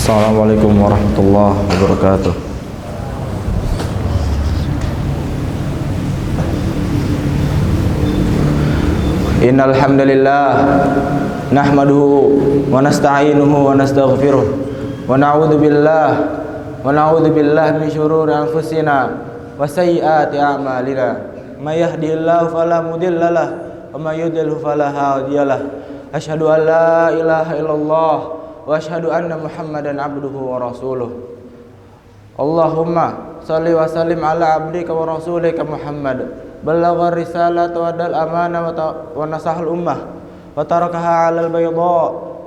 Assalamualaikum warahmatullahi wabarakatuh. Innal hamdalillah nahmaduhu wa nasta'inuhu wa nastaghfiruh wa na'udzu billahi min shururi anfusina wa sayyiati a'malina. May yahdihillahu fala mudilla lahu wa may yudlil fala hadiya lahu. Asyhadu an la ilaha illallah wa asyhadu anna Muhammadan abduhu wa rasuluh. Allahumma shalli wa sallim ala abdika wa rasulika Muhammad. Ballagha risalata wa adal amana wa nasahal ummah wa tarakaha 'alal bayda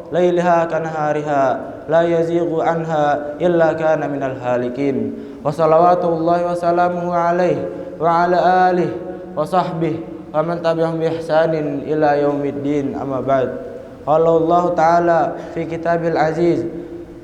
lailaha kanahariha la yazighu anha illa kana minal halikin. Wa salawatullahi wa salamuhu alaihi wa ala alihi wa sahbihi wa man tabi'ahum bi ihsanin ila yaumiddin. Amma ba'd. Qala Allah ta'ala fi kitabil aziz,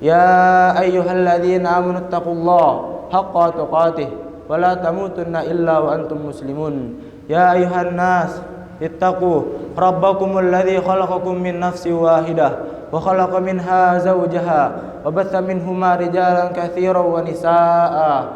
ya ayyuhalladzina amanu taqullaha haqqa tuqatih wa la tamutunna illa wa antum muslimun. Ya ayyuhan nas ittaqu rabbakumul ladzi khalaqakum min nafsin wahidah wa khalaqa minha zawjaha wa batha minhuma rijalan katsiran wa nisaa'a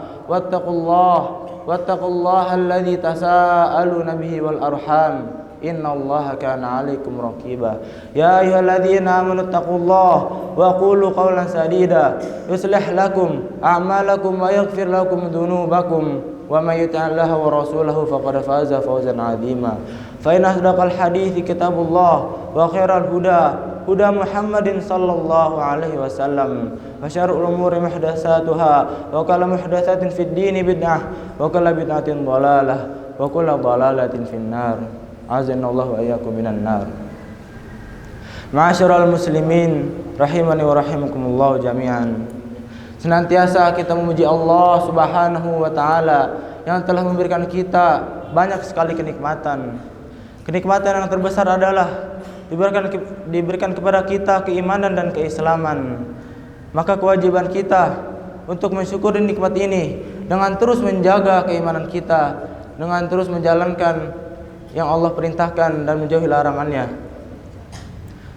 wattaqullaha alladzi tasaaluna bihi wal arham innallaha kana 'alaikum raqiba. Ya ayyuhalladzina amanu taqullaha wa qulu qawlan sadida yuslih lakum a'malakum wa yaghfir lakum dhunubakum wa may yuti'illaha wa rasulahu faqad faza fawzan 'azima. Fa inna asdaqal hadithi kitabullah wa khairal huda Muhammadin sallallahu alaihi wasallam wa syarrul umuri muhdatsatuha wa kullu muhdatsatin fid dini bid'ah wa kullu bid'atin dhalalah wa kullu dhalalatin finnar. Azanallahu wa iyyakum minan nar. Ma'asyiral muslimin rahimani wa rahimakumullah jami'an. Senantiasa kita memuji Allah Subhanahu wa taala yang telah memberikan kita banyak sekali kenikmatan. Kenikmatan yang terbesar adalah diberikan kepada kita keimanan dan keislaman. Maka kewajiban kita untuk mensyukuri nikmat ini dengan terus menjaga keimanan kita, dengan terus menjalankan yang Allah perintahkan dan menjauhi larangannya.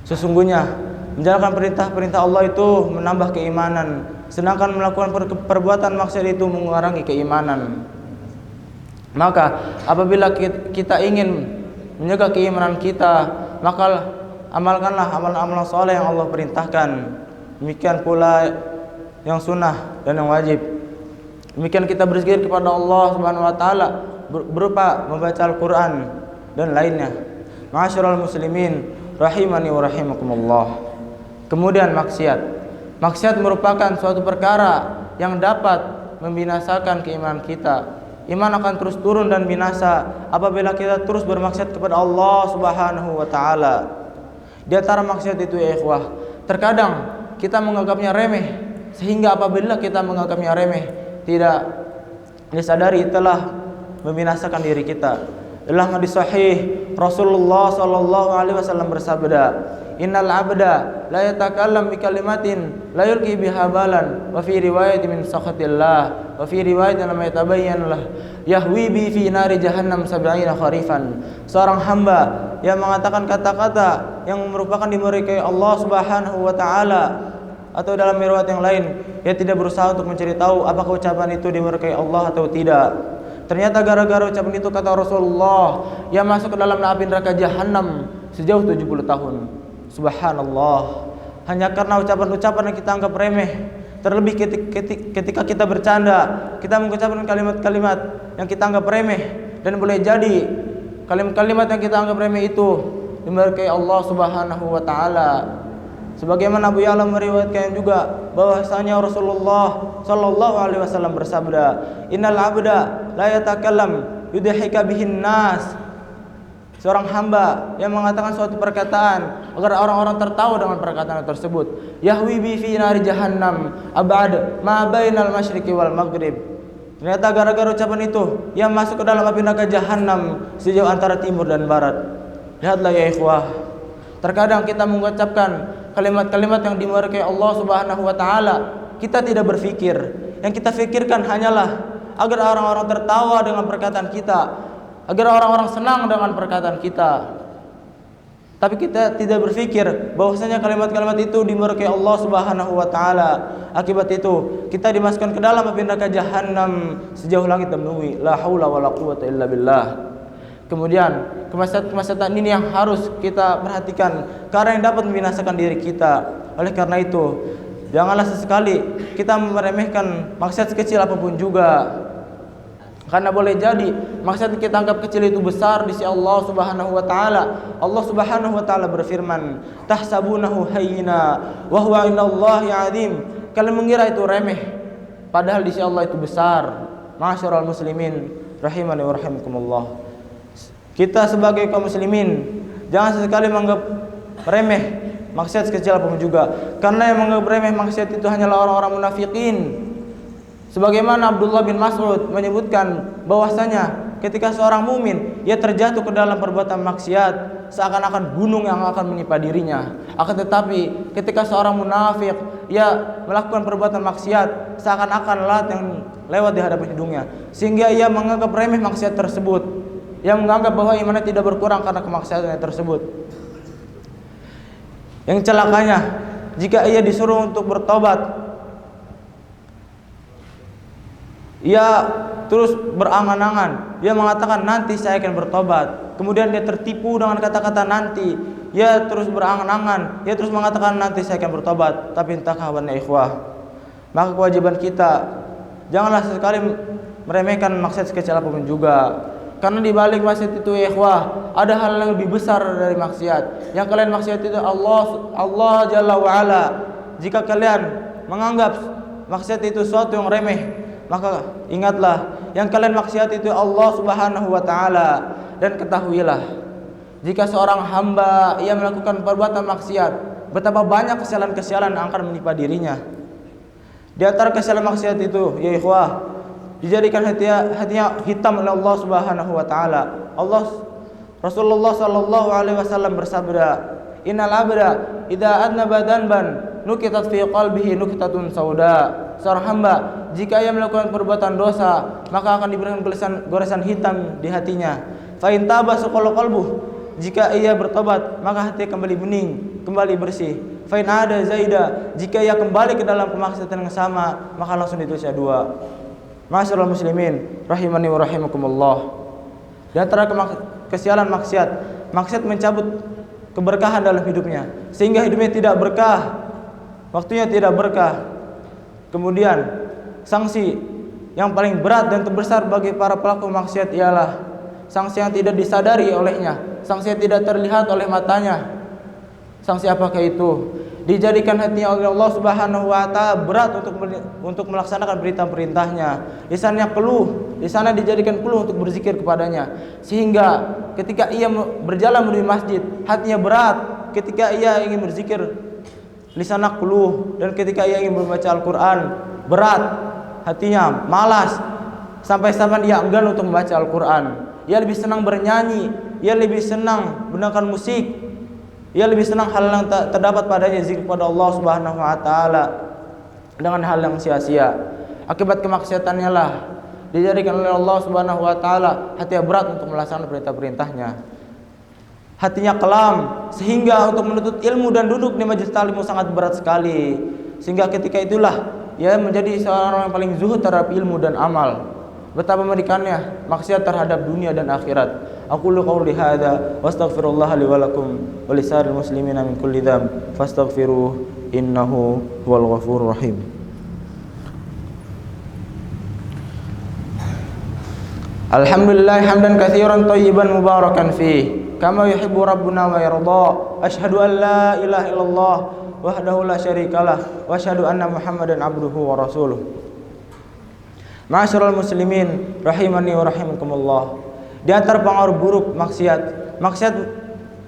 Sesungguhnya menjalankan perintah-perintah Allah itu menambah keimanan, sedangkan melakukan perbuatan maksiat itu mengurangi keimanan. Maka apabila kita ingin menjaga keimanan kita, maka amalkanlah amalan-amalan soleh yang Allah perintahkan. Demikian pula yang sunnah dan yang wajib. Demikian kita berzikir kepada Allah Subhanahu wa taala berupa membaca Al-Qur'an dan lainnya. Ma'asyiral muslimin rahimani wa rahimakumullah. Kemudian maksiat merupakan suatu perkara yang dapat membinasakan keimanan kita. Iman akan terus turun dan binasa apabila kita terus bermaksiat kepada Allah Subhanahu wa taala. Di antara maksiat itu ya ikhwah, terkadang kita menganggapnya remeh, sehingga apabila kita menganggapnya remeh, tidak disadari telah membinasakan diri kita. Dalam hadis sahih Rasulullah sallallahu alaihi wasallam bersabda, innal abda la yatakallam bi kalimatin la yulqi biha balan wa fi riwayatin min sakhatillah wa fi riwayatin lam yatabayyan lah yahwi bi fi nari jahannam 70 kharifan. Seorang hamba yang mengatakan kata-kata yang merupakan dimurkai Allah Subhanahu wa taala, atau dalam riwayat yang lain dia tidak berusaha untuk mencari tahu apakah ucapan itu dimurkai Allah atau tidak. Ternyata gara-gara ucapan itu, kata Rasulullah, yang masuk ke dalam api neraka Jahannam sejauh 70 tahun. Subhanallah. Hanya karena ucapan-ucapan yang kita anggap remeh. Terlebih ketika kita bercanda, kita mengucapkan kalimat-kalimat yang kita anggap remeh, dan boleh jadi kalimat-kalimat yang kita anggap remeh itu dimurkai Allah Subhanahu wa taala. Sebagaimana Abu Ya'la meriwayatkan juga bahwasanya Rasulullah sallallahu alaihi wasallam bersabda, innal abda la yatakallam yudhika bihin nas. Seorang hamba yang mengatakan suatu perkataan agar orang-orang tertawa dengan perkataan tersebut, yahwi bi fi nari jahannam abad ma bainal masyriqi wal maghrib. Ternyata gara-gara ucapan itu ia masuk ke dalam api neraka Jahannam sejauh antara timur dan barat. Lihatlah ya ikhwah, terkadang kita mengucapkan kalimat-kalimat yang dimurkai Allah Subhanahu wa taala, kita tidak berpikir. Yang kita pikirkan hanyalah agar orang-orang tertawa dengan perkataan kita, agar orang-orang senang dengan perkataan kita. Tapi kita tidak berpikir bahwasanya kalimat-kalimat itu dimurkai Allah Subhanahu wa taala. Akibat itu kita dimasukkan ke dalam api neraka jahanam sejauh langit dan bumi. La haula wala quwwata illa billah. Kemudian kemaksiatan ini yang harus kita perhatikan karena yang dapat membinasakan diri kita. Oleh karena itu, janganlah sesekali kita meremehkan maksiat sekecil apapun juga. Karena boleh jadi maksiat kita anggap kecil itu besar di sisi Allah Subhanahu wa taala. Allah Subhanahu wa taala berfirman, "Tahsabunahu hayyina wa huwa indallahi 'azim." Kalian mengira itu remeh, padahal di sisi Allah itu besar. Ma'asyiral muslimin rahimani wa rahimakumullah. Kita sebagai kaum muslimin jangan sesekali menganggap remeh maksiat sekecil apapun juga. Karena yang menganggap remeh maksiat itu hanyalah orang-orang munafikin. Sebagaimana Abdullah bin Mas'ud menyebutkan bahwasanya ketika seorang mukmin ia terjatuh ke dalam perbuatan maksiat seakan-akan gunung yang akan menimpa dirinya. Akan tetapi ketika seorang munafik ia melakukan perbuatan maksiat seakan-akan lalat yang lewat di hadapan hidungnya, sehingga ia menganggap remeh maksiat tersebut. Ia menganggap bahwa imannya tidak berkurang karena kemaksiatan tersebut. Yang celakanya jika ia disuruh untuk bertobat, ia terus berangan-angan. Dia mengatakan nanti saya akan bertobat. Kemudian dia tertipu dengan kata-kata nanti. Ia terus berangan-angan. Ia terus mengatakan nanti saya akan bertobat. Tapi entah kawan ya ikhwah, maka kewajiban kita janganlah sesekali meremehkan maksiat sekecil apapun juga. Karena di balik maksiat itu ya ikhwah, ada hal yang lebih besar dari maksiat. Yang kalian maksiat itu Allah Jalla wa Ala. Jika kalian menganggap maksiat itu suatu yang remeh, maka ingatlah yang kalian maksiat itu Allah Subhanahu wa taala. Dan ketahuilah, jika seorang hamba ia melakukan perbuatan maksiat, betapa banyak kesialan-kesialan yang akan menimpa dirinya. Di antara kesialan maksiat itu ya ikhwah, dijadikan hatinya hitam oleh Allah Subhanahu wa taala. Rasulullah sallallahu alaihi wasallam bersabda, "Innal abda idza adnaba danban nukitat fi qalbihi nukitatun sauda." Seorang hamba jika ia melakukan perbuatan dosa, maka akan diberikan goresan hitam di hatinya. Fa in taba saqala qalbuh, jika ia bertobat, maka hati kembali bening, kembali bersih. Fa in ada zaida, jika ia kembali ke dalam kemaksiatan yang sama, maka langsung ditulisnya 2. Ma'asyiral muslimin rahimani wa rahimakumullah. Di antara kesialan maksiat mencabut keberkahan dalam hidupnya, sehingga hidupnya tidak berkah, waktunya tidak berkah. Kemudian sanksi yang paling berat dan terbesar bagi para pelaku maksiat ialah sanksi yang tidak disadari olehnya, sanksi yang tidak terlihat oleh matanya. Sanksi apakah itu? Dijadikan hatinya oleh Allah Subhanahu wa taala berat untuk melaksanakan perintah-perintahnya. Lisannya keluh, lisannya dijadikan keluh untuk berzikir kepadanya. Sehingga ketika ia berjalan menuju masjid, hatinya berat. Ketika ia ingin berzikir, lisannya keluh. Dan ketika ia ingin membaca Al-Quran, berat hatinya, malas. Sampai-sampai dia enggan untuk membaca Al-Quran. Ia lebih senang bernyanyi, ia lebih senang mendengarkan musik. Ia lebih senang hal yang terdapat padanya zikir kepada Allah Subhanahu wa taala dengan hal yang sia-sia. Akibat kemaksiatannya lah dijadikan oleh Allah Subhanahu wa taala hatinya berat untuk melaksanakan perintah-perintahnya. Hatinya kelam sehingga untuk menuntut ilmu dan duduk di majelis ta'lim sangat berat sekali. Sehingga ketika itulah ia menjadi seorang yang paling zuhud terhadap ilmu dan amal. Betapa mengerikannya maksiat terhadap dunia dan akhirat. Aqulu qouli hadza wastaghfirullah li wa lakum wa lisa'iril muslimina min kulli dzamb fastaghfiruh innahu huwal ghafurur rahim. Alhamdulillah hamdan katsiran thayyiban mubarakan fih kama yuhibbu rabbuna wa yarda. Asyhadu an la ilaha illallah wahdahu la syarikalah wa asyhadu anna Muhammadan abduhu wa rasuluh. Ma'asyiral muslimin rahimani wa rahimakumullah. Di antara pengaruh buruk maksiat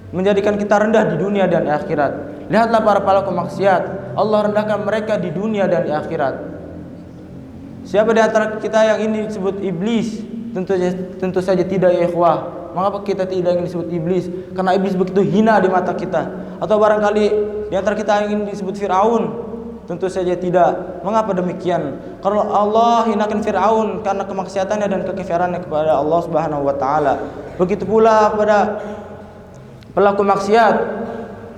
menjadikan kita rendah di dunia dan di akhirat. Lihatlah para pelaku maksiat, Allah rendahkan mereka di dunia dan di akhirat. Siapa di antara kita yang ini disebut iblis? Tentu saja tidak ya ikhwah. Mengapa kita tidak ingin disebut iblis? Karena iblis begitu hina di mata kita. Atau barangkali di antara kita yang ingin disebut Fir'aun? Tentu saja tidak. Mengapa demikian? Karena Allah hinakan Fir'aun karena kemaksiatannya dan kekafirannya kepada Allah Subhanahu wa taala. Begitu pula kepada pelaku maksiat,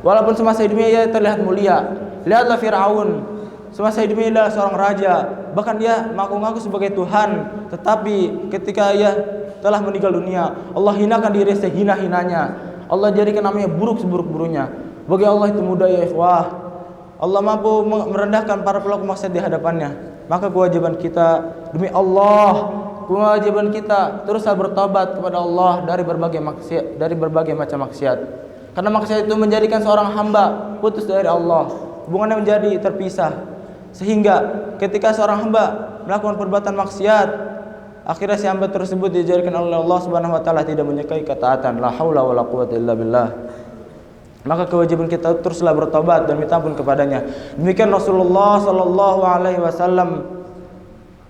walaupun semasa hidupnya ia terlihat mulia. Lihatlah Fir'aun, semasa hidupnya dia seorang raja, bahkan dia mengaku-ngaku sebagai Tuhan, tetapi ketika ia telah meninggal dunia, Allah hinakan diri sehina-hinanya. Allah jadikan namanya buruk seburuk-buruknya. Bagi Allah itu mudah ya ikhwah. Allah mampu merendahkan para pelaku maksiat di hadapannya. Maka kewajiban kita demi Allah, kewajiban kita teruslah bertobat kepada Allah dari berbagai macam maksiat. Karena maksiat itu menjadikan seorang hamba putus dari Allah, hubungannya menjadi terpisah. Sehingga ketika seorang hamba melakukan perbuatan maksiat, akhirnya si hamba tersebut dijadikan oleh Allah Subhanahu wa taala tidak menyukai ketaatan. La haula wala quwwata illa billah. Maka kewajiban kita teruslah bertobat dan minta ampun kepadanya. Demikian Rasulullah sallallahu alaihi wasallam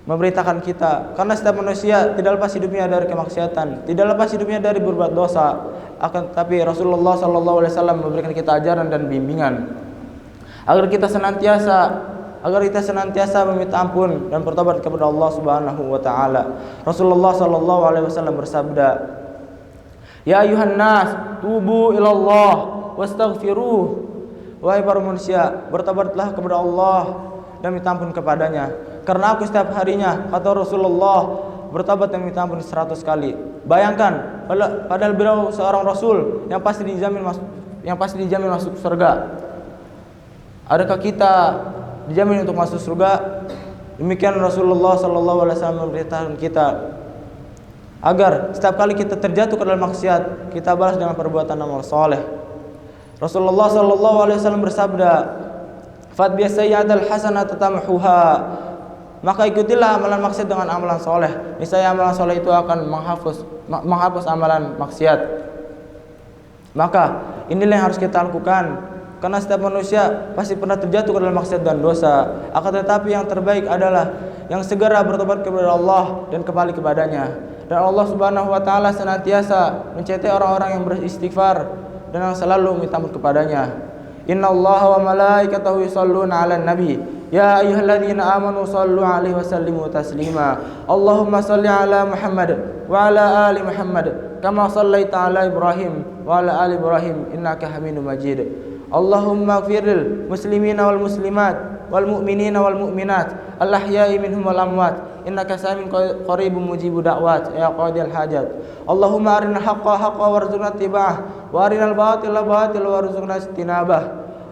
memberitakan kita, karena setiap manusia tidak lepas hidupnya dari kemaksiatan, tidak lepas hidupnya dari berbuat dosa. Akan tetapi Rasulullah sallallahu alaihi wasallam memberikan kita ajaran dan bimbingan agar kita senantiasa meminta ampun dan bertobat kepada Allah Subhanahu wa taala. Rasulullah sallallahu alaihi wasallam bersabda, "Ya ayuhan nas, tubu ilallah wastaghfiruh." Wahai para manusia, bertobatlah kepada Allah dan minta ampun kepadanya. Karena aku setiap harinya, kata Rasulullah, bertobat dan minta ampun 100 kali. Bayangkan, padahal beliau seorang Rasul yang pasti dijamin masuk surga. Adakah kita dijamin untuk masuk surga? Demikian Rasulullah sallallahu alaihi wasallam memberitakan kita agar setiap kali kita terjatuh ke dalam maksiat, kita balas dengan perbuatan amal soleh. Rasulullah sallallahu alaihi wasallam bersabda, "Fatbi sayyi'atal hasanata tamhuha." Maka ikutilah amalan maksiat dengan amalan soleh. Niscaya amalan soleh itu akan menghapus amalan maksiat. Maka inilah yang harus kita lakukan. Karena setiap manusia pasti pernah terjatuh ke dalam maksiat dan dosa. Akan tetapi yang terbaik adalah yang segera bertobat kepada Allah dan kembali kepadanya. Dan Allah Subhanahu wa taala senantiasa mencintai orang-orang yang beristighfar dan yang selalu minta ampun kepadanya. Innallaha wa malaikatahu yusholluna 'alan nabi. Ya ayyuhalladzina amanu shallu 'alaihi wa sallimu taslima. Allahumma shalli 'ala Muhammad wa 'ala ali Muhammad kama shallaita 'ala Ibrahim wa 'ala ali Ibrahim innaka Hamidum Majid. Allahumma ighfirlil muslimina wal muslimat wal mu'minina wal mu'minat al ahya'i minhum wal amwat innaka sami'un qaribun mujibud da'wat ya qadil hajat. Allahumma arinal haqqa haqqan warzuqna ittiba'ah wa arinal batila batila warzuqna ijtinabah.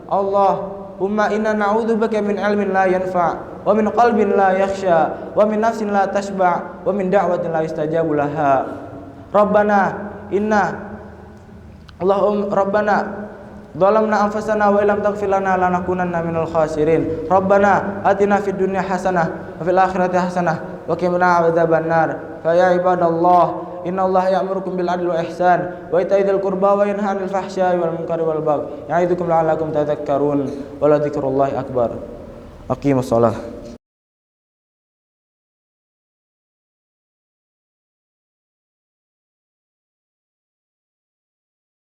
Allahumma inna na'udzubika min ilmin la yanfa' wa min qalbin la yakhsha wa min nafsin la tashba' wa min da'watin la yustajabu laha. Rabbana Zalamna anfusana wa illam taghfir lana lanakunanna minal khasirin. Rabbana atina fid dunya hasanah wa fil akhirati hasanah wa qina adzabannar. Fa ya ibadallah, innallaha ya'murukum bil adli wa ihsan wa ita'i dzil qurba wa yanha 'anil fahsya'i wal munkari wal baghi. Ya'idukum la'allakum tadhakkarun. Wa la dzikrullahi akbar. Aqimus shalah.